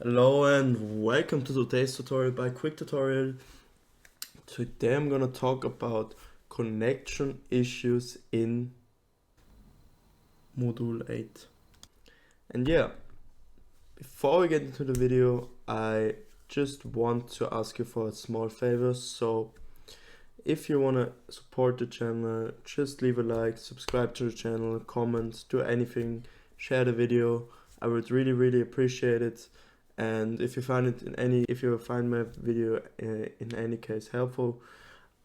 Hello and welcome to today's tutorial by Quick Tutorial. Today I'm gonna talk about connection issues in Module 8. And yeah, before we get into the video, I just want to ask you for a small favor. So if you wanna support the channel, just leave a like, subscribe to the channel, comment, do anything, share the video. I would really appreciate it. And if you find my video in any case helpful,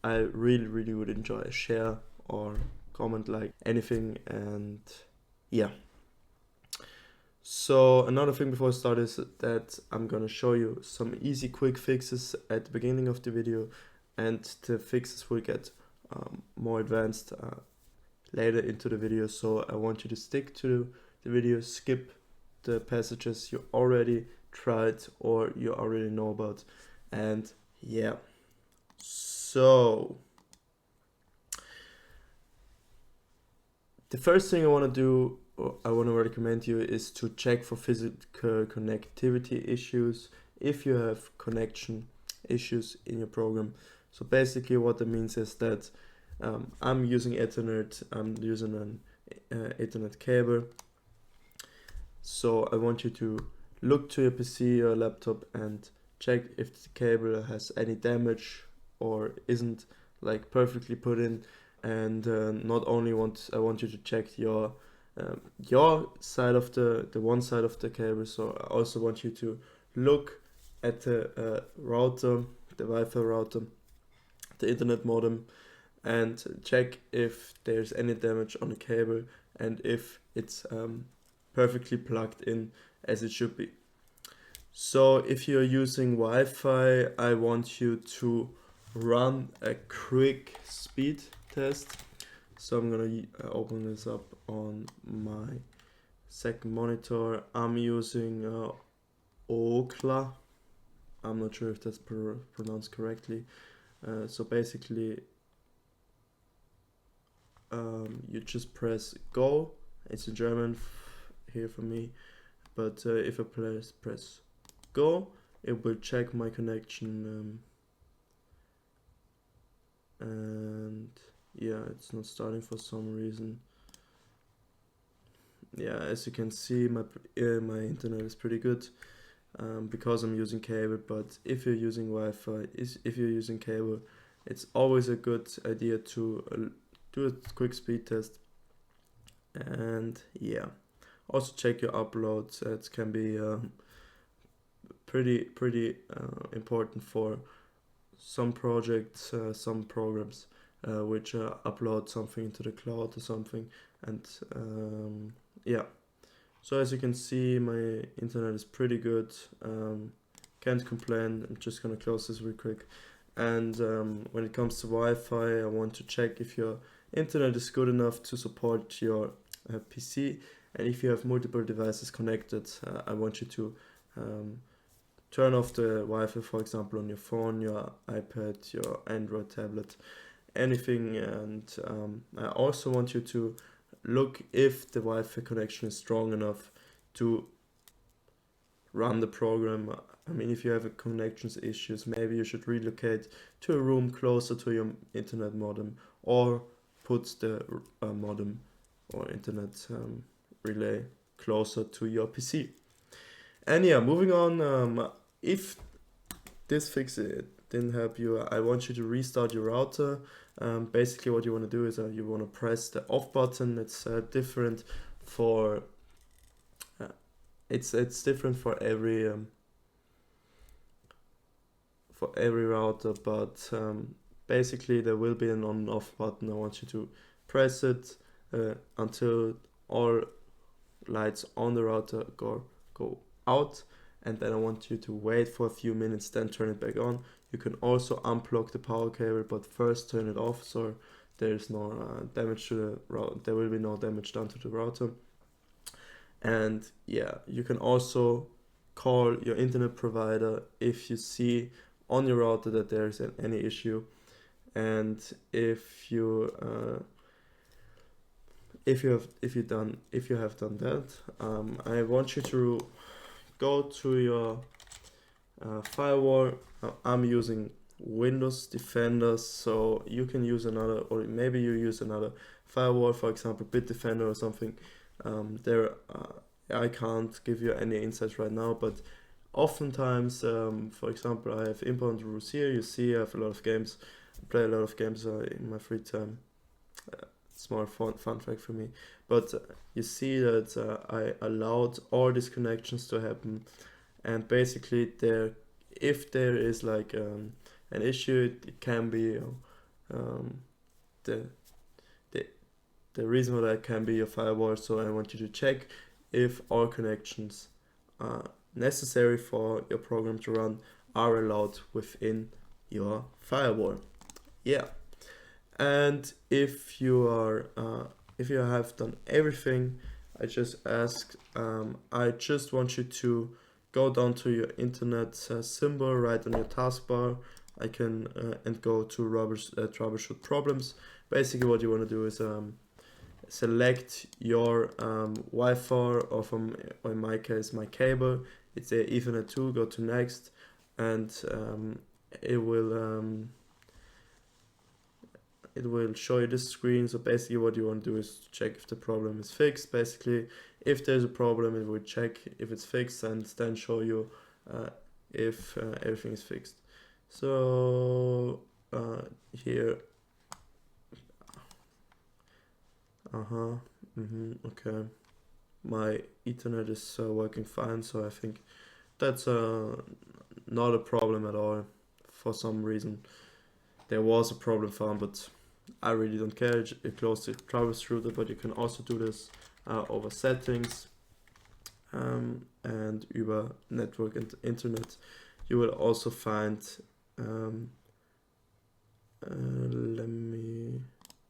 I really would enjoy a share or comment, like anything. And yeah, so another thing before I start is that I'm gonna show you some easy quick fixes at the beginning of the video, and the fixes will get more advanced later into the video. So I want you to stick to the video, skip the passages you already tried or you already know about. And yeah, so the first thing I want to do, or I want to recommend you, is to check for physical connectivity issues if you have connection issues in your program. So basically what that means is that I'm using Ethernet, I'm using an Ethernet cable. So I want you to look to your PC or laptop and check if the cable has any damage or isn't like perfectly put in. And not only I want you to check your side of the one side of the cable. So I also want you to look at the router, the Wi-Fi router, the internet modem, and check if there's any damage on the cable and if it's perfectly plugged in as it should be. So if you're using Wi-Fi, I want you to run a quick speed test. So I'm gonna open this up on my second monitor. I'm using Okla. I'm not sure if that's pronounced correctly. So basically, you just press go. It's in German here for me, but if I press go, it will check my connection, and yeah, it's not starting for some reason. Yeah, as you can see, my internet is pretty good because I'm using cable. But if you're using Wi-Fi, if you're using cable, it's always a good idea to do a quick speed test. And yeah, also check your uploads. It can be pretty important for some projects, some programs which upload something into the cloud or something. And yeah, so as you can see, my internet is pretty good. Can't complain. I'm just gonna close this real quick. And when it comes to Wi-Fi, I want to check if your internet is good enough to support your PC. And if you have multiple devices connected, I want you to turn off the Wi-Fi, for example, on your phone, your iPad, your Android tablet, anything. And I also want you to look if the Wi-Fi connection is strong enough to run the program. I mean, if you have connections issues, maybe you should relocate to a room closer to your internet modem, or put the modem or internet relay closer to your PC. And yeah, moving on, if this fix didn't help you, I want you to restart your router. Basically what you want to do is you want to press the off button. It's different for it's different for every router, but basically there will be an on and off button. I want you to press it until all lights on the router go out, and then I want you to wait for a few minutes, then turn it back on. You can also unplug the power cable, but first turn it off so there's no damage to the router. There will be no damage done to the router. And yeah, you can also call your internet provider if you see on your router that there's any issue. And if you have done that, I want you to go to your firewall. I'm using Windows Defender, so you can use another, or maybe you use another firewall, for example Bitdefender or something. I can't give you any insights right now, but oftentimes, for example, I have inbound rules here. You see I have a lot of games, I play a lot of games in my free time. Small fun fact for me, but you see that I allowed all these connections to happen, and basically if there is like an issue, it can be the reason for that can be your firewall. So I want you to check if all connections necessary for your program to run are allowed within your firewall. Yeah. And if you have done everything I just asked, I just want you to go down to your internet symbol right on your taskbar. And go to troubleshoot problems. Basically, what you want to do is select your Wi-Fi, or in my case, my cable. It's a Ethernet 2. Go to next, and it will show you this screen. So basically what you want to do is check if the problem is fixed. Basically, if there's a problem, it will check if it's fixed and then show you if everything is fixed. So here, okay, my Ethernet is working fine, so I think that's not a problem at all. For some reason there was a problem found, but I really don't care. You close the troubleshooter, but you can also do this over settings and über network and internet. You will also find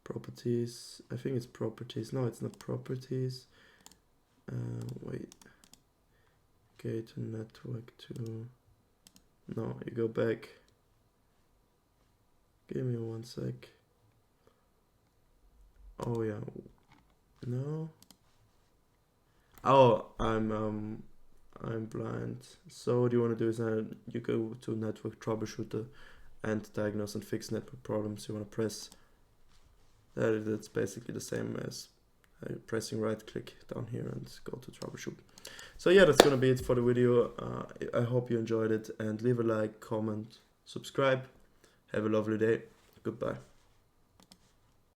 properties. I think it's properties. No, it's not properties. Wait. Okay, to network to. No, you go back. Give me 1 sec. Oh yeah. No. Oh, I'm blind. So what you want to do is you go to network troubleshooter and diagnose and fix network problems. You want to press that. That's basically the same as pressing right click down here and go to troubleshoot. So yeah, that's gonna be it for the video. I hope you enjoyed it, and leave a like, comment, subscribe. Have a lovely day. Goodbye.